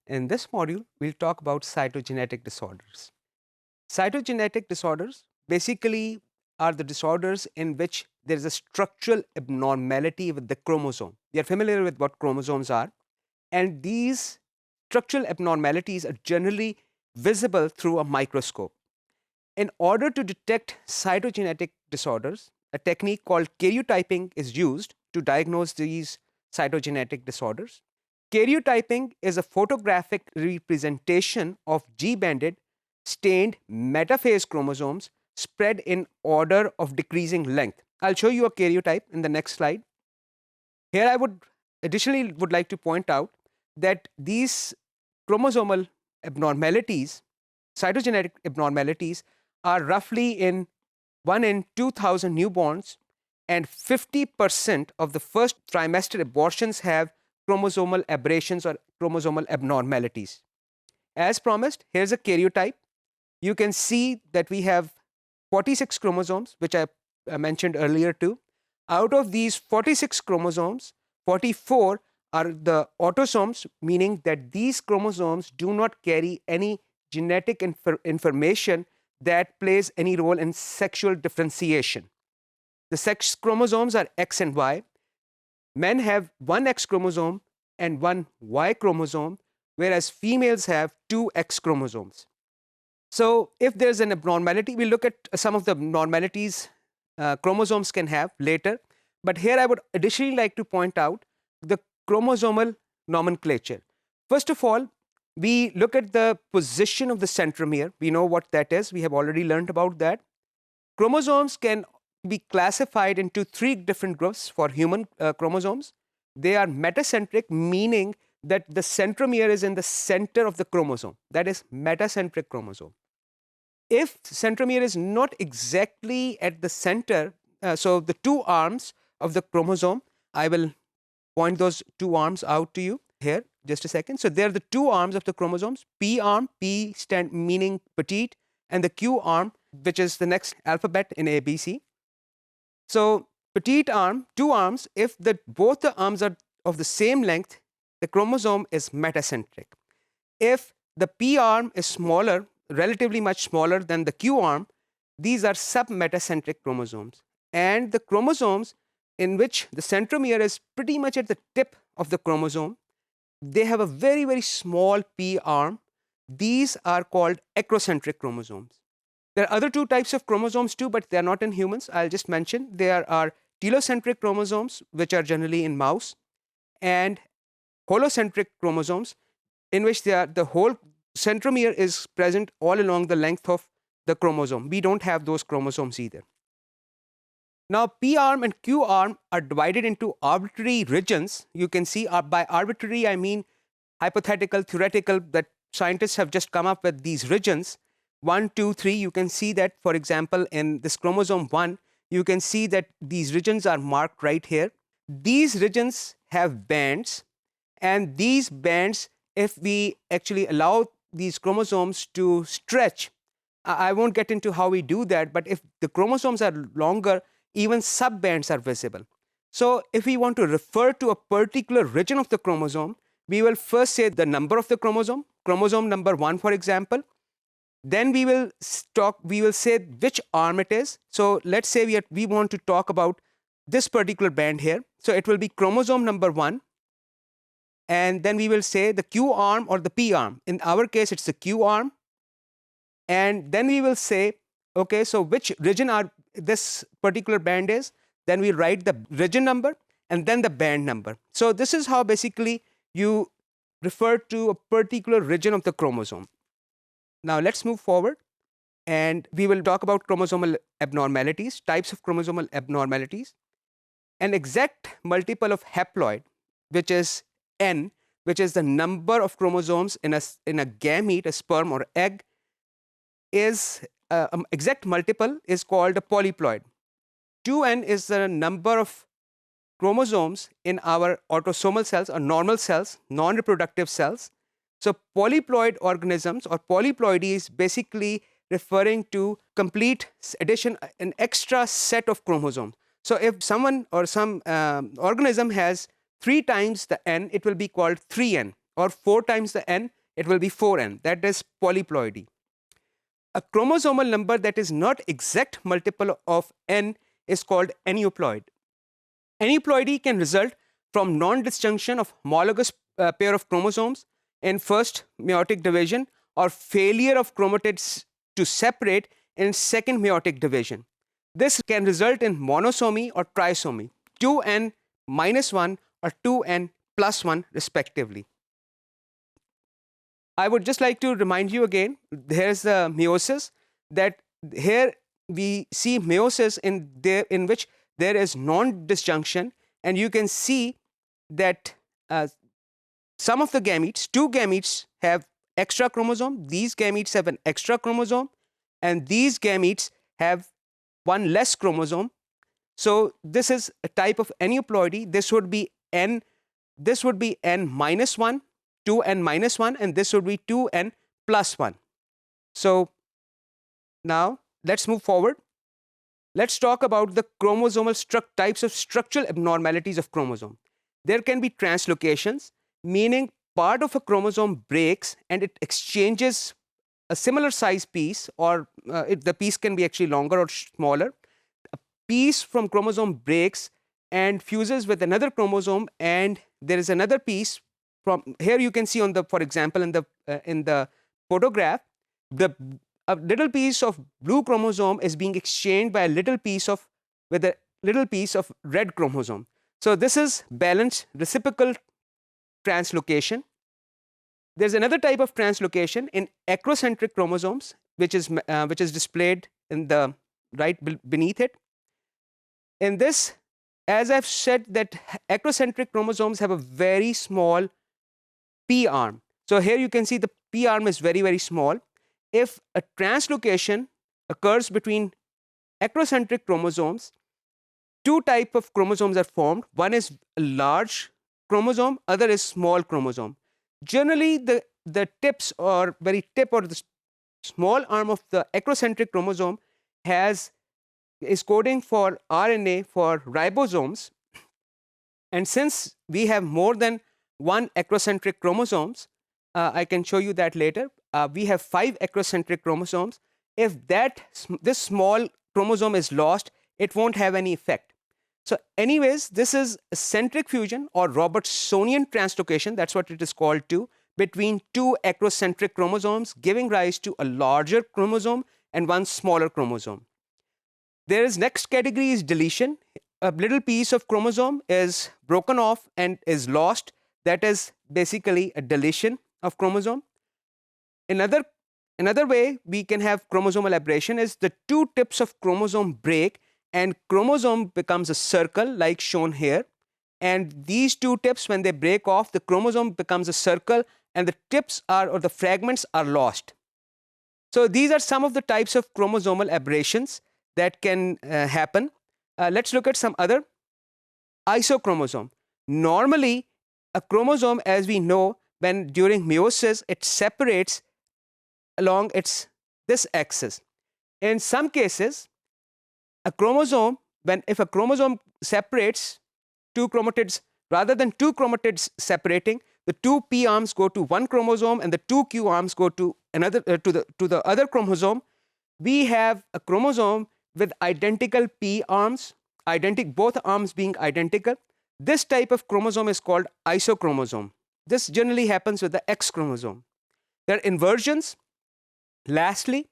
In this module, we'll talk about cytogenetic disorders. Cytogenetic disorders basically are the disorders in which there is a structural abnormality with the chromosome. We are familiar with what chromosomes are, and these structural abnormalities are generally visible through a microscope. In order to detect cytogenetic disorders, a technique called karyotyping is used to diagnose these cytogenetic disorders. Karyotyping is a photographic representation of G-banded stained metaphase chromosomes spread in order of decreasing length. I'll show you a karyotype in the next slide. Here I would additionally like to point out that these chromosomal abnormalities, cytogenetic abnormalities, are roughly in 1 in 2,000 newborns, and 50% of the first trimester abortions have chromosomal aberrations or chromosomal abnormalities. As promised, here's a karyotype. You can see that we have 46 chromosomes, which I mentioned earlier too. Out of these 46 chromosomes, 44 are the autosomes, meaning that these chromosomes do not carry any genetic information that plays any role in sexual differentiation. The sex chromosomes are X and Y. Men have one X chromosome and one Y chromosome, whereas females have two X chromosomes. So if there's an abnormality, we'll look at some of the abnormalities chromosomes can have later. But here I would additionally like to point out the chromosomal nomenclature. First of all, we look at the position of the centromere. We know what that is. We have already learned about that. Chromosomes can be classified into three different groups for human chromosomes. They are metacentric, meaning that the centromere is in the center of the chromosome. That is metacentric chromosome. If centromere is not exactly at the center, so the two arms of the chromosome, I will point those two arms out to you here, just a second. So they're the two arms of the chromosomes. P arm, P stand meaning petite, and the Q arm, which is the next alphabet in ABC. So petite arm, two arms, if both the arms are of the same length, the chromosome is metacentric. If the P arm is smaller, relatively much smaller than the Q arm, these are submetacentric chromosomes. And the chromosomes in which the centromere is pretty much at the tip of the chromosome, they have a very, very small P arm. These are called acrocentric chromosomes. There are other two types of chromosomes too, but they are not in humans. I'll just mention there are telocentric chromosomes, which are generally in mouse, and holocentric chromosomes, in which the whole centromere is present all along the length of the chromosome. We don't have those chromosomes either. Now, P arm and Q arm are divided into arbitrary regions. You can see by arbitrary, I mean hypothetical, theoretical, that scientists have just come up with these regions. 1, 2, 3, you can see that, for example, in this chromosome 1, you can see that these regions are marked right here. These regions have bands, and these bands, if we actually allow these chromosomes to stretch, I won't get into how we do that, but if the chromosomes are longer, even subbands are visible. So if we want to refer to a particular region of the chromosome, we will first say the number of the chromosome number 1, for example. Then we will say which arm it is. So let's say we want to talk about this particular band here. So it will be chromosome number 1. And then we will say the Q arm or the P arm. In our case, it's the Q arm. And then we will say, okay, so which region this particular band is. Then we write the region number and then the band number. So this is how basically you refer to a particular region of the chromosome. Now let's move forward, and we will talk about chromosomal abnormalities, types of chromosomal abnormalities. An exact multiple of haploid, which is N, which is the number of chromosomes in a gamete, a sperm or egg, is exact multiple is called a polyploid. 2N is the number of chromosomes in our autosomal cells or normal cells, non-reproductive cells. So polyploid organisms or polyploidy is basically referring to complete addition, an extra set of chromosomes. So if someone or some organism has 3 times the N, it will be called 3N, or 4 times the N, it will be 4n. That is polyploidy. A chromosomal number that is not exact multiple of n is called aneuploid. Aneuploidy can result from non-disjunction of homologous pair of chromosomes in first meiotic division or failure of chromatids to separate in second meiotic division. This can result in monosomy or trisomy, 2n minus 1 or 2n plus 1 respectively. I would just like to remind you again, here's the meiosis, that here we see meiosis in which there is non-disjunction, and you can see that some of the gametes, two gametes have extra chromosome, these gametes have an extra chromosome, and these gametes have one less chromosome. So this is a type of aneuploidy. This would be n minus 1, 2n minus 1, and this would be 2n plus 1. So now let's move forward. Let's talk about the chromosomal types of structural abnormalities of chromosome. There can be translocations, meaning part of a chromosome breaks and it exchanges a similar size piece, or the piece can be actually longer or smaller. A piece from chromosome breaks and fuses with another chromosome, and there is another piece from here. You can see on the, for example, in the photograph, a little piece of blue chromosome is being exchanged by a little piece of red chromosome. So this is balanced reciprocal translocation. There's another type of translocation in acrocentric chromosomes, which is displayed in the right beneath it. In this, as I've said, that acrocentric chromosomes have a very small P arm. So here you can see the P arm is very, very small. If a translocation occurs between acrocentric chromosomes, two types of chromosomes are formed. One is a large chromosome, other is small chromosome. Generally, the tips or the small arm of the acrocentric chromosome is coding for RNA for ribosomes. And since we have more than one acrocentric chromosomes, I can show you that later. We have 5 acrocentric chromosomes. If this small chromosome is lost, it won't have any effect. So anyways, this is a centric fusion or Robertsonian translocation, that's what it is called too, between two acrocentric chromosomes, giving rise to a larger chromosome and one smaller chromosome. There is next category is deletion. A little piece of chromosome is broken off and is lost. That is basically a deletion of chromosome. Another way we can have chromosomal aberration is the two tips of chromosome break and chromosome becomes a circle like shown here. And these two tips, when they break off, the chromosome becomes a circle and the tips or the fragments are lost. So these are some of the types of chromosomal aberrations that can happen. Let's look at some other. Isochromosome. Normally, a chromosome, as we know, when during meiosis, it separates along this axis. In some cases, a chromosome, if a chromosome separates two chromatids, rather than two chromatids separating, the two P arms go to one chromosome and the two Q arms go to another to the other chromosome. We have a chromosome with identical P arms, both arms being identical. This type of chromosome is called isochromosome. This generally happens with the X chromosome. There are inversions. Lastly,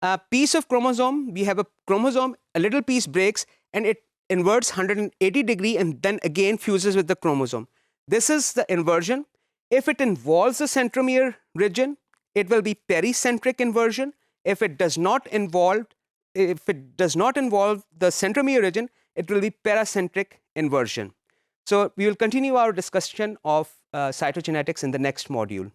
a piece of chromosome, we have a chromosome, a little piece breaks and it inverts 180 degree and then again fuses with the chromosome. This is the inversion. If it involves the centromere region, it will be pericentric inversion. If it does not involve the centromere region, it will be paracentric inversion. So we will continue our discussion of cytogenetics in the next module.